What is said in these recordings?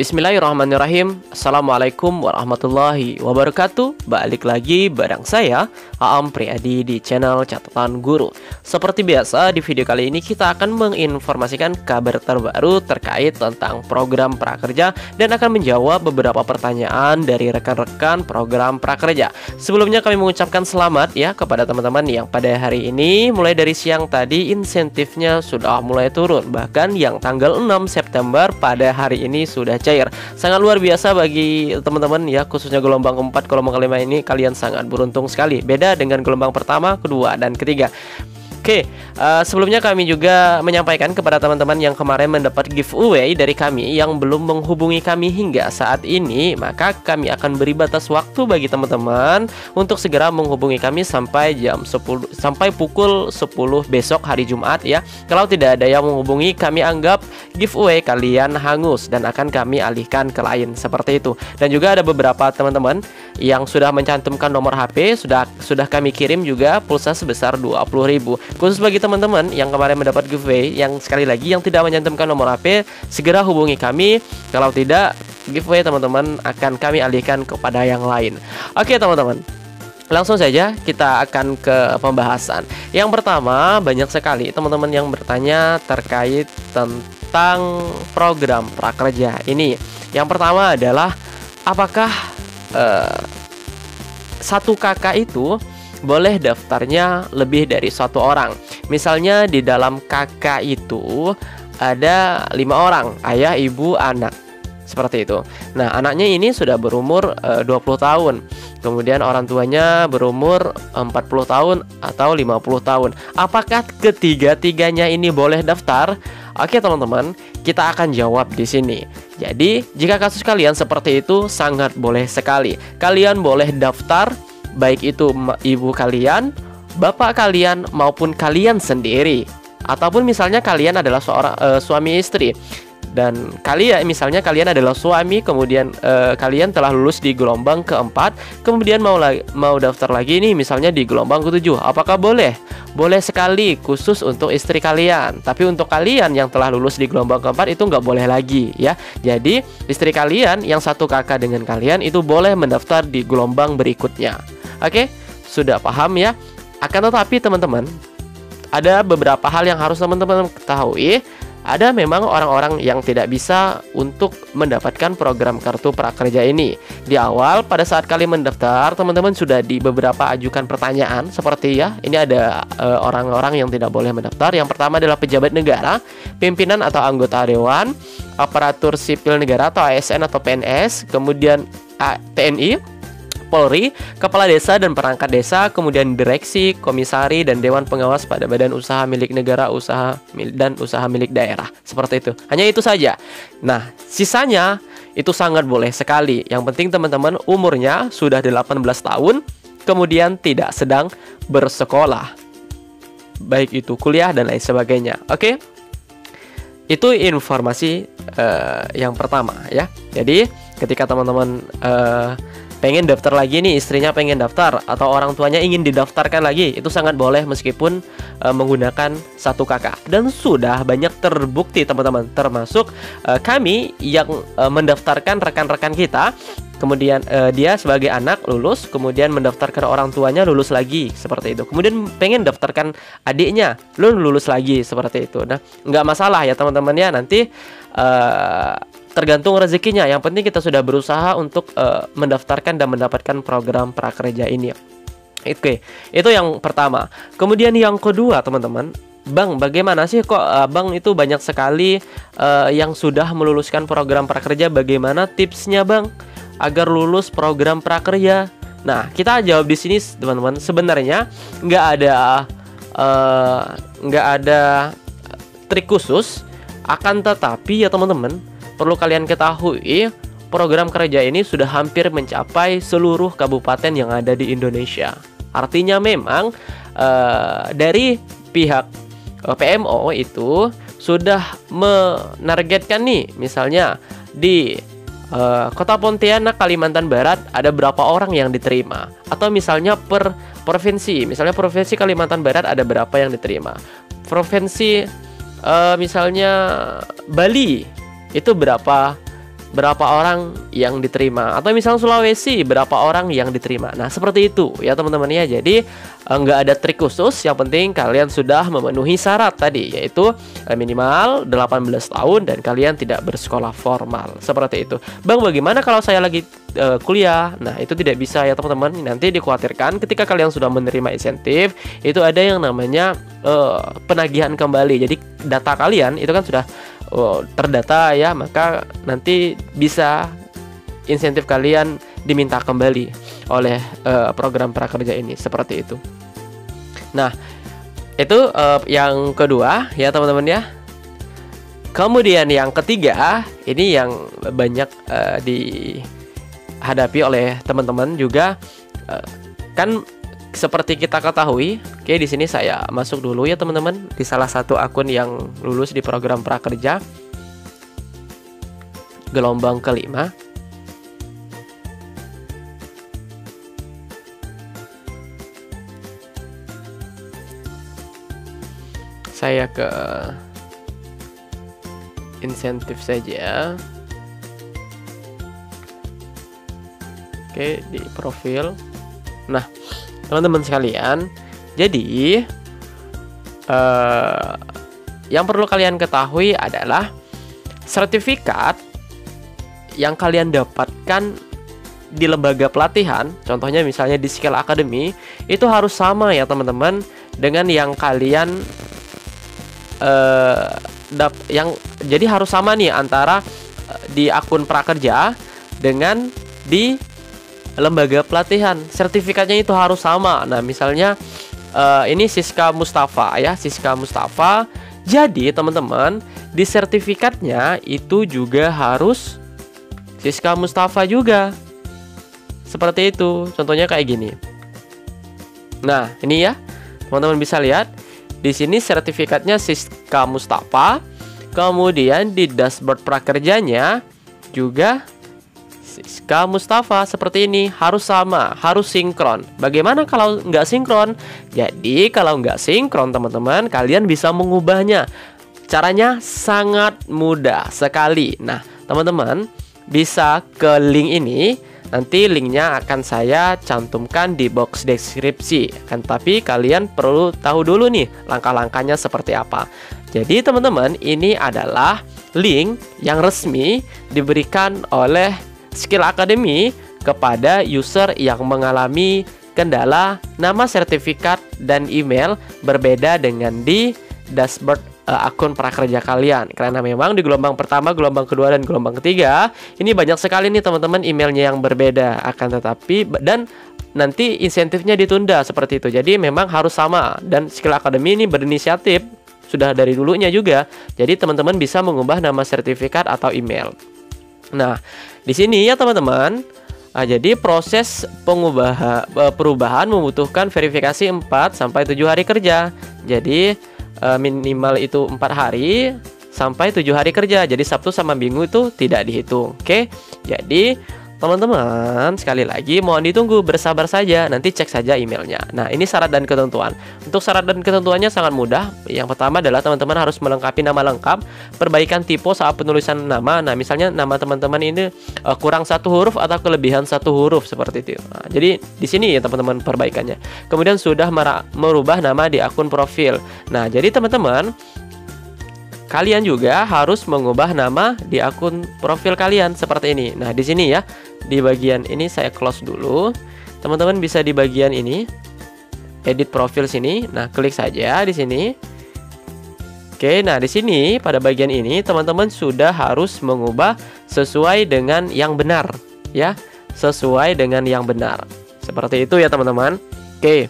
Bismillahirrahmanirrahim. Assalamualaikum warahmatullahi wabarakatuh. Balik lagi bareng saya Aam Priyadi di channel Catatan Guru. Seperti biasa, di video kali ini kita akan menginformasikan kabar terbaru terkait tentang program prakerja dan akan menjawab beberapa pertanyaan dari rekan-rekan program prakerja. Sebelumnya kami mengucapkan selamat ya kepada teman-teman yang pada hari ini mulai dari siang tadi insentifnya sudah mulai turun. Bahkan yang tanggal 6 September pada hari ini sudah cair. Sangat luar biasa bagi teman-teman ya, khususnya gelombang keempat, gelombang kelima ini kalian sangat beruntung sekali. Beda dengan gelombang pertama, kedua, dan ketiga. Oke, sebelumnya kami juga menyampaikan kepada teman-teman yang kemarin mendapat giveaway dari kami yang belum menghubungi kami hingga saat ini, maka kami akan beri batas waktu bagi teman-teman untuk segera menghubungi kami sampai pukul 10 besok hari Jumat ya. Kalau tidak ada yang menghubungi, kami anggap giveaway kalian hangus dan akan kami alihkan ke lain seperti itu. Dan juga ada beberapa teman-teman yang sudah mencantumkan nomor HP, sudah kami kirim juga pulsa sebesar 20.000. Khusus bagi teman-teman yang kemarin mendapat giveaway, yang sekali lagi yang tidak mencantumkan nomor HP, segera hubungi kami. Kalau tidak, giveaway teman-teman akan kami alihkan kepada yang lain. Oke teman-teman, langsung saja kita akan ke pembahasan. Yang pertama, banyak sekali teman-teman yang bertanya terkait tentang program prakerja ini. Yang pertama adalah apakah satu kakak itu boleh daftarnya lebih dari satu orang. Misalnya di dalam kakak itu ada 5 orang, ayah, ibu, anak. Seperti itu. Nah, anaknya ini sudah berumur 20 tahun. Kemudian orang tuanya berumur 40 tahun atau 50 tahun. Apakah ketiga-tiganya ini boleh daftar? Oke teman-teman, kita akan jawab di sini. Jadi, jika kasus kalian seperti itu, sangat boleh sekali. Kalian boleh daftar, baik itu ibu kalian, bapak kalian, maupun kalian sendiri. Ataupun misalnya kalian adalah seorang suami istri, dan misalnya kalian adalah suami, kemudian kalian telah lulus di gelombang keempat, kemudian mau daftar lagi nih misalnya di gelombang ketujuh. Apakah boleh? Boleh sekali, khusus untuk istri kalian. Tapi untuk kalian yang telah lulus di gelombang keempat itu nggak boleh lagi ya. Jadi istri kalian yang satu kakak dengan kalian itu boleh mendaftar di gelombang berikutnya. Oke, sudah paham ya? Akan tetapi teman-teman, ada beberapa hal yang harus teman-teman ketahui. Ada memang orang-orang yang tidak bisa untuk mendapatkan program kartu prakerja ini. Di awal, pada saat kalian mendaftar, teman-teman sudah di beberapa ajukan pertanyaan seperti ya, ini ada orang-orang yang tidak boleh mendaftar. Yang pertama adalah pejabat negara, pimpinan atau anggota dewan, aparatur sipil negara atau ASN atau PNS, kemudian TNI, Polri, kepala desa dan perangkat desa, kemudian direksi, komisari, dan dewan pengawas pada badan usaha milik negara, dan usaha milik daerah. Seperti itu. Hanya itu saja. Nah, sisanya itu sangat boleh sekali. Yang penting teman-teman umurnya sudah 18 tahun, kemudian tidak sedang bersekolah, baik itu kuliah dan lain sebagainya. Oke? Itu informasi yang pertama ya. Jadi, ketika teman-teman pengen daftar lagi nih, istrinya pengen daftar atau orang tuanya ingin didaftarkan lagi, itu sangat boleh meskipun menggunakan satu kakak. Dan sudah banyak terbukti teman-teman, termasuk kami yang mendaftarkan rekan-rekan kita, kemudian dia sebagai anak lulus, kemudian mendaftarkan orang tuanya lulus lagi, seperti itu. Kemudian pengen daftarkan adiknya, lulus lagi, seperti itu. Nah, nggak masalah ya teman-teman ya, nanti tergantung rezekinya. Yang penting kita sudah berusaha untuk mendaftarkan dan mendapatkan program prakerja ini. Oke, itu yang pertama. Kemudian yang kedua teman-teman, Bang, bagaimana sih kok Bang itu banyak sekali yang sudah meluluskan program prakerja? Bagaimana tipsnya Bang agar lulus program prakerja? Nah, kita jawab di sini teman-teman. Sebenarnya nggak ada trik khusus. Akan tetapi ya teman-teman, perlu kalian ketahui, program kerja ini sudah hampir mencapai seluruh kabupaten yang ada di Indonesia. Artinya memang dari pihak PMO itu sudah menargetkan nih, misalnya di Kota Pontianak, Kalimantan Barat ada berapa orang yang diterima. Atau misalnya per provinsi, misalnya provinsi Kalimantan Barat ada berapa yang diterima. Provinsi misalnya Bali itu berapa berapa orang yang diterima, atau misalnya Sulawesi berapa orang yang diterima. Nah, seperti itu ya teman-teman ya. Jadi nggak ada trik khusus, yang penting kalian sudah memenuhi syarat tadi, yaitu minimal 18 tahun dan kalian tidak bersekolah formal. Seperti itu. Bang, bagaimana kalau saya lagi kuliah? Nah, itu tidak bisa ya teman-teman. Nanti dikhawatirkan ketika kalian sudah menerima insentif, itu ada yang namanya penagihan kembali. Jadi data kalian itu kan sudah terdata ya, maka nanti bisa insentif kalian diminta kembali oleh program prakerja ini, seperti itu. Nah, itu yang kedua ya teman-teman ya. Kemudian yang ketiga, ini yang banyak dihadapi oleh teman-teman juga, kan seperti kita ketahui. Oke, di sini saya masuk dulu ya teman-teman di salah satu akun yang lulus di program prakerja gelombang kelima. Saya ke insentif saja. Oke, di profil. Nah, teman-teman sekalian, jadi yang perlu kalian ketahui adalah sertifikat yang kalian dapatkan di lembaga pelatihan, contohnya misalnya di Skill Academy, itu harus sama ya teman-teman dengan yang kalian jadi harus sama nih antara di akun prakerja dengan di lembaga pelatihan. Sertifikatnya itu harus sama. Nah, misalnya ini Siska Mustafa ya, Siska Mustafa. Jadi teman-teman, di sertifikatnya itu juga harus Siska Mustafa juga. Seperti itu. Contohnya kayak gini. Nah, ini ya. Teman-teman bisa lihat di sini sertifikatnya Siska Mustafa. Kemudian di dashboard prakerjanya juga Siska Mustafa, seperti ini, harus sama, harus sinkron. Bagaimana kalau nggak sinkron? Jadi kalau nggak sinkron teman-teman, kalian bisa mengubahnya. Caranya sangat mudah sekali. Nah, teman-teman bisa ke link ini. Nanti linknya akan saya cantumkan di box deskripsi. Tapi kalian perlu tahu dulu nih langkah-langkahnya seperti apa. Jadi teman-teman, ini adalah link yang resmi diberikan oleh Skill Academy kepada user yang mengalami kendala nama sertifikat dan email berbeda dengan di dashboard akun prakerja kalian. Karena memang di gelombang pertama, gelombang kedua, dan gelombang ketiga ini banyak sekali nih teman-teman emailnya yang berbeda. Akan tetapi dan nanti insentifnya ditunda seperti itu. Jadi memang harus sama, dan Skill Academy ini berinisiatif sudah dari dulunya juga. Jadi teman-teman bisa mengubah nama sertifikat atau email. Nah, di sini ya teman-teman, jadi proses perubahan membutuhkan verifikasi 4 sampai 7 hari kerja. Jadi minimal itu 4 hari sampai 7 hari kerja. Jadi Sabtu sama Minggu itu tidak dihitung. Oke. Jadi teman-teman, sekali lagi mohon ditunggu, bersabar saja, nanti cek saja emailnya. Nah, ini syarat dan ketentuan. Untuk syarat dan ketentuannya sangat mudah. Yang pertama adalah teman-teman harus melengkapi nama lengkap, perbaikan tipe saat penulisan nama. Nah, misalnya nama teman-teman ini kurang 1 huruf atau kelebihan 1 huruf seperti itu. Nah, jadi di sini ya teman-teman perbaikannya. Kemudian sudah merubah nama di akun profil. Nah, jadi teman-teman, kalian juga harus mengubah nama di akun profil kalian seperti ini. Nah, di sini ya, di bagian ini saya close dulu. Teman-teman bisa di bagian ini, edit profil sini. Nah, klik saja di sini. Oke, nah di sini pada bagian ini teman-teman sudah harus mengubah sesuai dengan yang benar, ya. Sesuai dengan yang benar. Seperti itu ya, teman-teman. Oke.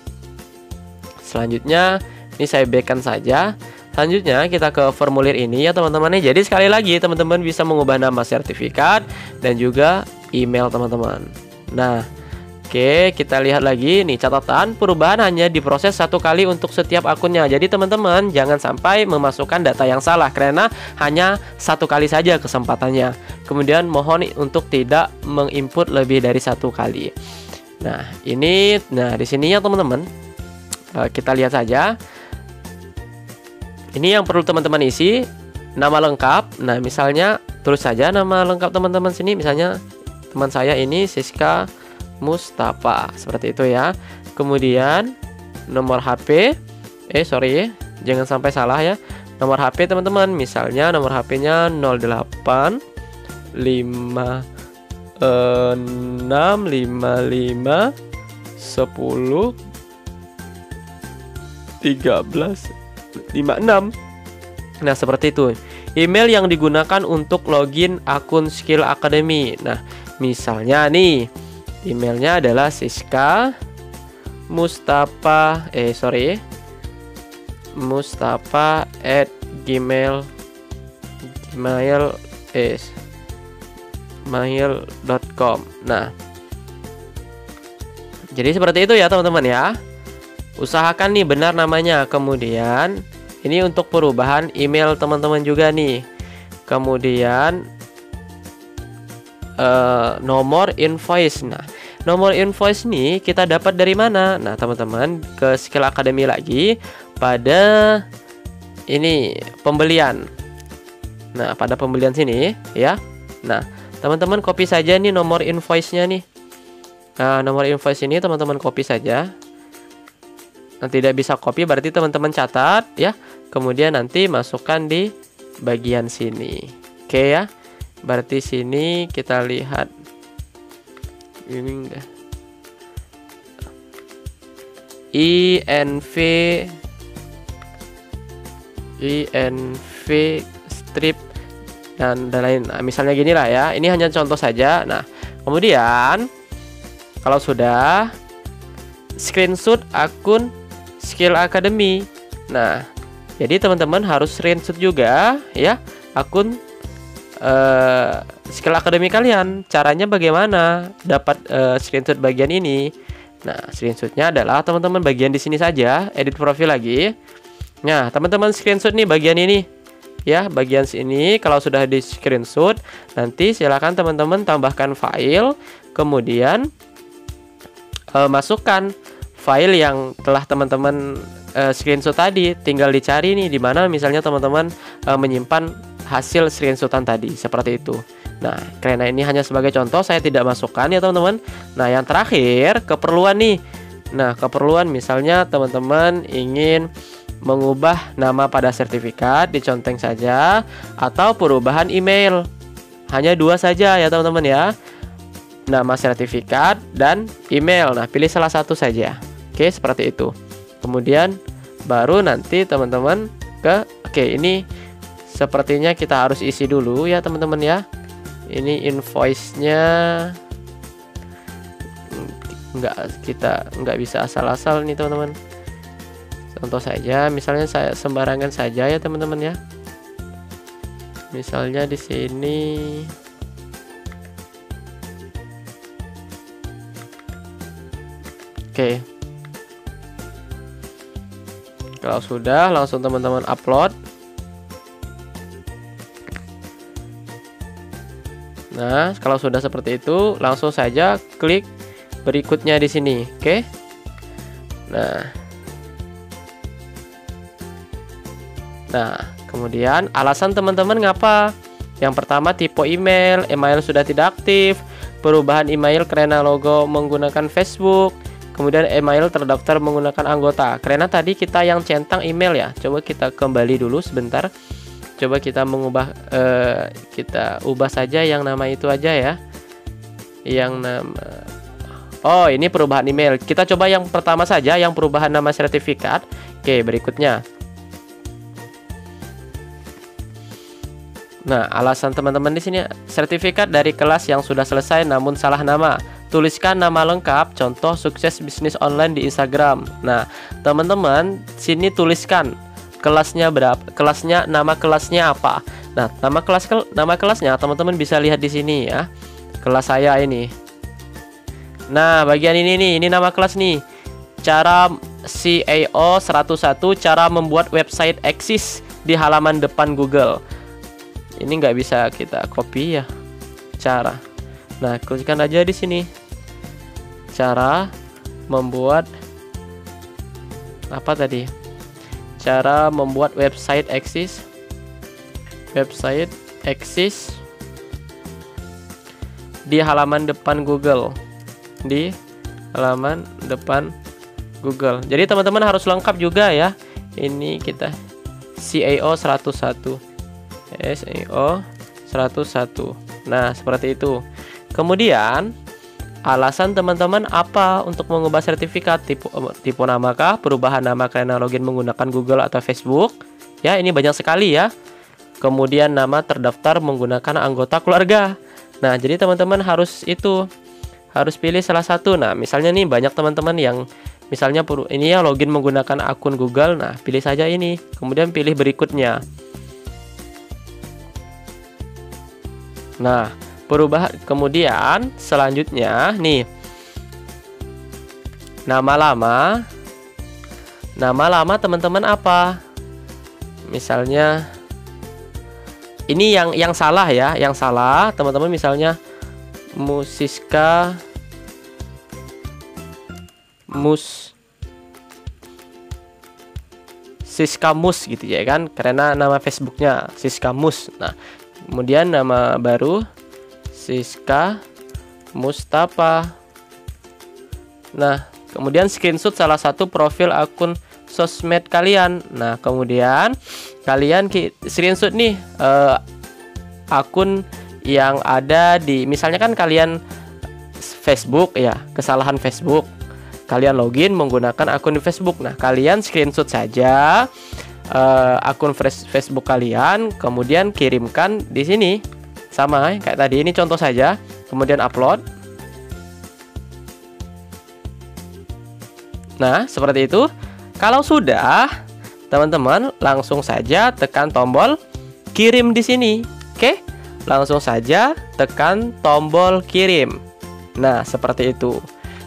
Selanjutnya, ini saya backkan saja. Selanjutnya kita ke formulir ini ya teman-teman. Jadi sekali lagi teman-teman bisa mengubah nama sertifikat dan juga email teman-teman. Nah, oke, kita lihat lagi nih catatan, perubahan hanya diproses 1 kali untuk setiap akunnya. Jadi teman-teman jangan sampai memasukkan data yang salah karena hanya 1 kali saja kesempatannya. Kemudian mohon untuk tidak menginput lebih dari 1 kali. Nah, ini di sini ya teman-teman. Kita lihat saja. Ini yang perlu teman-teman isi, nama lengkap. Nah, misalnya tulis saja nama lengkap teman-teman sini. Misalnya teman saya ini Siska Mustafa, seperti itu ya. Kemudian nomor HP, jangan sampai salah ya. Nomor HP teman-teman, misalnya nomor HP-nya 08 5 6 55 10 13 56. Nah, seperti itu. Email yang digunakan untuk login akun Skill Academy. Nah, misalnya nih, emailnya adalah Siska Mustafa Mustafa @gmail.com. Nah, jadi seperti itu ya teman-teman ya. Usahakan nih benar namanya. Kemudian ini untuk perubahan email teman-teman juga nih. Kemudian nomor invoice. Nah, nomor invoice nih kita dapat dari mana? Nah, teman-teman ke Skill Academy lagi pada ini pembelian. Nah, pada pembelian sini ya. Nah, teman-teman copy saja nih nomor invoice-nya nih. Nah, nomor invoice ini teman-teman copy saja. Nah, tidak bisa copy berarti teman-teman catat ya. Kemudian nanti masukkan di bagian sini. Oke ya. Berarti sini kita lihat ini enggak. INV strip dan lain. Nah, misalnya gini lah ya. Ini hanya contoh saja. Nah, kemudian kalau sudah screenshot akun Skill Academy. Nah, jadi teman-teman harus screenshot juga ya akun Skill Academy kalian. Caranya bagaimana dapat screenshot bagian ini? Nah, screenshotnya adalah teman-teman bagian di sini saja, edit profil lagi. Nah, teman-teman screenshot nih bagian ini ya, bagian sini. Kalau sudah di screenshot, nanti silakan teman-teman tambahkan file, kemudian masukkan file yang telah teman-teman screenshot tadi. Tinggal dicari nih di mana misalnya teman-teman menyimpan hasil screenshotan tadi, seperti itu. Nah, karena ini hanya sebagai contoh, saya tidak masukkan ya teman-teman. Nah, yang terakhir keperluan nih. Nah, keperluan misalnya teman-teman ingin mengubah nama pada sertifikat, diconteng saja, atau perubahan email. Hanya dua saja ya teman-teman ya, nama sertifikat dan email. Nah, pilih salah satu saja. Oke, seperti itu. Kemudian baru nanti teman-teman ini sepertinya kita harus isi dulu ya teman-teman ya. Ini invoice-nya kita nggak bisa asal-asal nih teman-teman. Contoh saja, misalnya saya sembarangan saja ya teman-teman ya. Misalnya di sini oke. Kalau sudah, langsung teman-teman upload. Nah, kalau sudah seperti itu, langsung saja klik berikutnya di sini. Oke. Nah, kemudian alasan teman-teman ngapa? Yang pertama, tipe email sudah tidak aktif, perubahan email karena logo menggunakan Facebook, kemudian email terdaftar menggunakan anggota. Karena tadi kita yang centang email ya. Coba kita kembali dulu sebentar. Coba kita mengubah, kita ubah saja yang nama itu aja ya. Yang nama, oh ini perubahan email. Kita coba yang pertama saja, yang perubahan nama sertifikat. Oke, berikutnya. Nah, alasan teman-teman di sini, sertifikat dari kelas yang sudah selesai namun salah nama. Tuliskan nama lengkap, contoh sukses bisnis online di Instagram. Nah, teman-teman sini tuliskan kelasnya berapa, nama kelasnya apa. Nah, nama kelasnya teman-teman bisa lihat di sini ya. Kelas saya ini. Nah, bagian ini nih, ini nama kelas nih. Cara CAO 101, cara membuat website eksis di halaman depan Google. Ini nggak bisa kita copy ya, cara. Nah, klikkan aja di sini. Cara membuat apa tadi? Cara membuat website eksis. Website eksis di halaman depan Google. Di halaman depan Google. Jadi teman-teman harus lengkap juga ya. Ini kita SEO 101. SEO 101. Nah, seperti itu. Kemudian alasan teman-teman apa untuk mengubah sertifikat? Tipe namakah, perubahan nama karena login menggunakan Google atau Facebook? Ya, ini banyak sekali ya. Kemudian nama terdaftar menggunakan anggota keluarga. Nah, jadi teman-teman harus pilih salah satu. Nah, misalnya nih banyak teman-teman yang misalnya ini ya login menggunakan akun Google. Nah, pilih saja ini. Kemudian pilih berikutnya. Nah, perubahan kemudian selanjutnya nih nama lama teman-teman apa? Misalnya ini yang salah ya, yang salah teman-teman misalnya Siska Mus gitu ya kan, karena nama Facebooknya Siska Mus. Nah, kemudian nama baru Siska Mustafa. Nah, kemudian screenshot salah satu profil akun sosmed kalian. Nah, kemudian kalian screenshot nih akun yang ada di, misalnya kan kalian Facebook ya, kesalahan Facebook. Kalian login menggunakan akun di Facebook. Nah, kalian screenshot saja akun Facebook kalian, kemudian kirimkan di sini. Sama kayak tadi, ini contoh saja. Kemudian upload. Nah, seperti itu. Kalau sudah, teman-teman langsung saja tekan tombol kirim di sini. Oke, langsung saja tekan tombol kirim. Nah, seperti itu.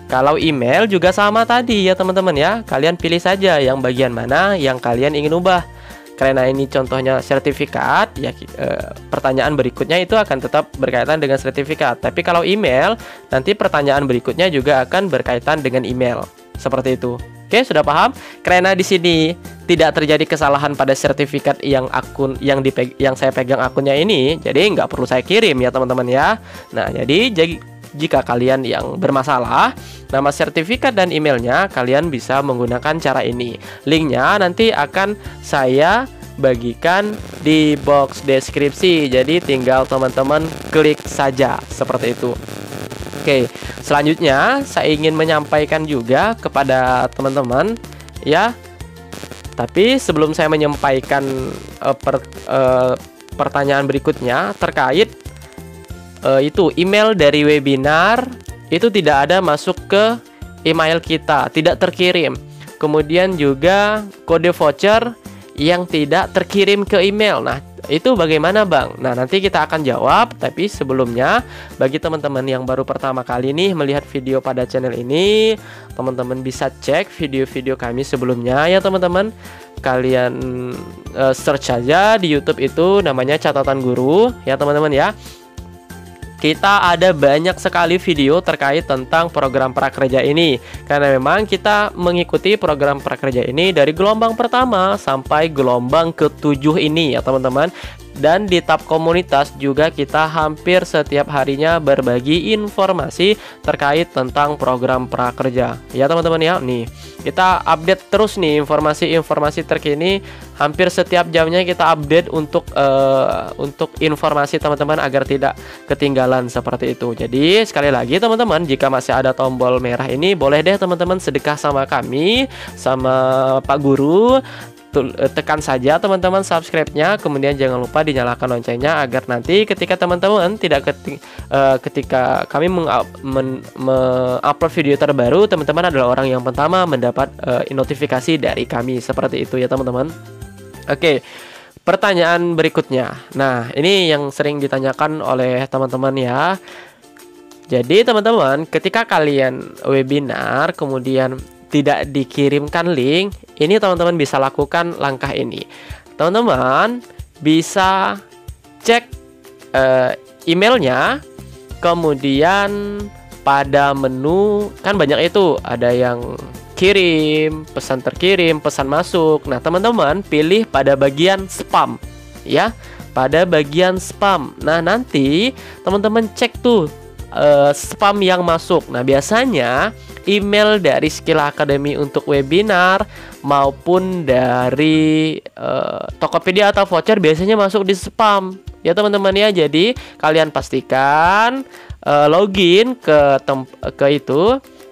Kalau email juga sama tadi ya teman-teman ya. Kalian pilih saja yang bagian mana yang kalian ingin ubah. Karena ini contohnya sertifikat ya, pertanyaan berikutnya itu akan tetap berkaitan dengan sertifikat. Tapi kalau email, nanti pertanyaan berikutnya juga akan berkaitan dengan email. Seperti itu. Oke, sudah paham? Karena di sini tidak terjadi kesalahan pada sertifikat yang saya pegang akunnya ini, jadi nggak perlu saya kirim ya teman-teman ya. Nah, jadi jika kalian yang bermasalah, nama sertifikat dan emailnya, kalian bisa menggunakan cara ini. Linknya nanti akan saya bagikan di box deskripsi. Jadi tinggal teman-teman klik saja, seperti itu. Oke, selanjutnya saya ingin menyampaikan juga kepada teman-teman ya. Tapi sebelum saya menyampaikan pertanyaan berikutnya terkait itu email dari webinar itu tidak ada masuk ke email kita, tidak terkirim. Kemudian juga kode voucher yang tidak terkirim ke email. Nah, itu bagaimana Bang? Nah, nanti kita akan jawab. Tapi sebelumnya, bagi teman-teman yang baru pertama kali nih melihat video pada channel ini, teman-teman bisa cek video-video kami sebelumnya ya teman-teman. Kalian search saja di YouTube itu namanya Catatan Guru ya teman-teman ya. Kita ada banyak sekali video terkait tentang program prakerja ini. Karena memang kita mengikuti program prakerja ini dari gelombang pertama sampai gelombang ke-7 ini ya teman-teman. Dan di tab komunitas juga kita hampir setiap harinya berbagi informasi terkait tentang program prakerja. Ya teman-teman ya, nih kita update terus nih informasi-informasi terkini. Hampir setiap jamnya kita update untuk informasi teman-teman agar tidak ketinggalan seperti itu. Jadi sekali lagi teman-teman, jika masih ada tombol merah ini, boleh deh teman-teman sedekah sama kami, sama Pak Guru. Tekan saja teman-teman subscribe-nya, kemudian jangan lupa dinyalakan loncengnya agar nanti ketika teman-teman ketika kami mengupload video terbaru, teman-teman adalah orang yang pertama mendapat notifikasi dari kami. Seperti itu ya teman-teman. Oke, pertanyaan berikutnya. Nah, ini yang sering ditanyakan oleh teman-teman ya. Jadi teman-teman, ketika kalian webinar kemudian tidak dikirimkan link, ini teman-teman bisa lakukan langkah ini. Teman-teman bisa cek emailnya, kemudian pada menu kan banyak itu, ada yang kirim, pesan terkirim, pesan masuk. Nah, teman-teman pilih pada bagian spam ya, pada bagian spam. Nah, nanti teman-teman cek tuh spam yang masuk. Nah, biasanya email dari Skill Academy untuk webinar maupun dari Tokopedia atau voucher biasanya masuk di spam ya teman-teman ya. Jadi kalian pastikan login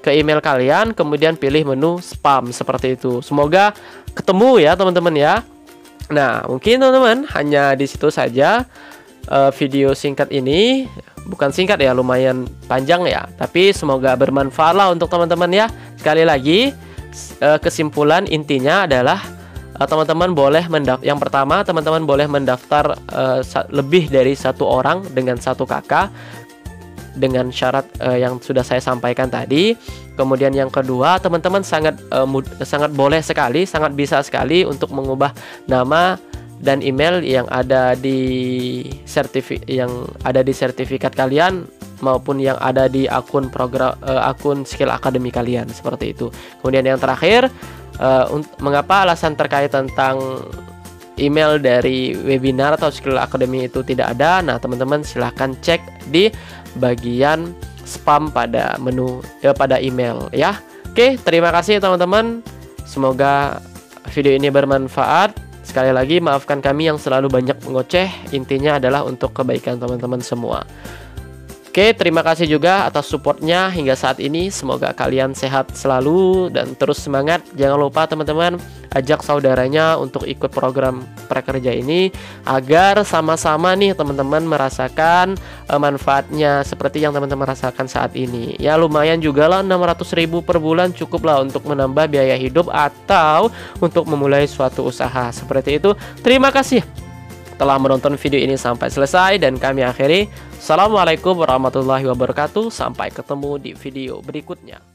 ke email kalian, kemudian pilih menu spam seperti itu. Semoga ketemu ya teman-teman ya. Nah, mungkin teman-teman hanya di situ saja video singkat ini. Bukan singkat ya, lumayan panjang ya, tapi semoga bermanfaat lah untuk teman-teman ya. Sekali lagi, kesimpulan intinya adalah teman-teman boleh yang pertama, teman-teman boleh mendaftar lebih dari 1 orang dengan 1 kakak dengan syarat yang sudah saya sampaikan tadi. Kemudian yang kedua, teman-teman sangat boleh sekali, sangat bisa sekali untuk mengubah nama dan email yang ada di sertifikat kalian maupun yang ada di akun Skill Academy kalian seperti itu. Kemudian yang terakhir, mengapa alasan terkait tentang email dari webinar atau Skill Academy itu tidak ada? Nah, teman-teman silahkan cek di bagian spam pada menu pada email ya. Oke, terima kasih teman-teman. Semoga video ini bermanfaat. Sekali lagi maafkan kami yang selalu banyak mengoceh. Intinya adalah untuk kebaikan teman-teman semua. Oke, terima kasih juga atas supportnya hingga saat ini. Semoga kalian sehat selalu dan terus semangat. Jangan lupa teman-teman ajak saudaranya untuk ikut program prakerja ini agar sama-sama nih teman-teman merasakan manfaatnya seperti yang teman-teman rasakan saat ini. Ya lumayan juga lah, 600.000 per bulan cukup lah untuk menambah biaya hidup atau untuk memulai suatu usaha seperti itu. Terima kasih telah menonton video ini sampai selesai dan kami akhiri. Assalamualaikum warahmatullahi wabarakatuh. Sampai ketemu di video berikutnya.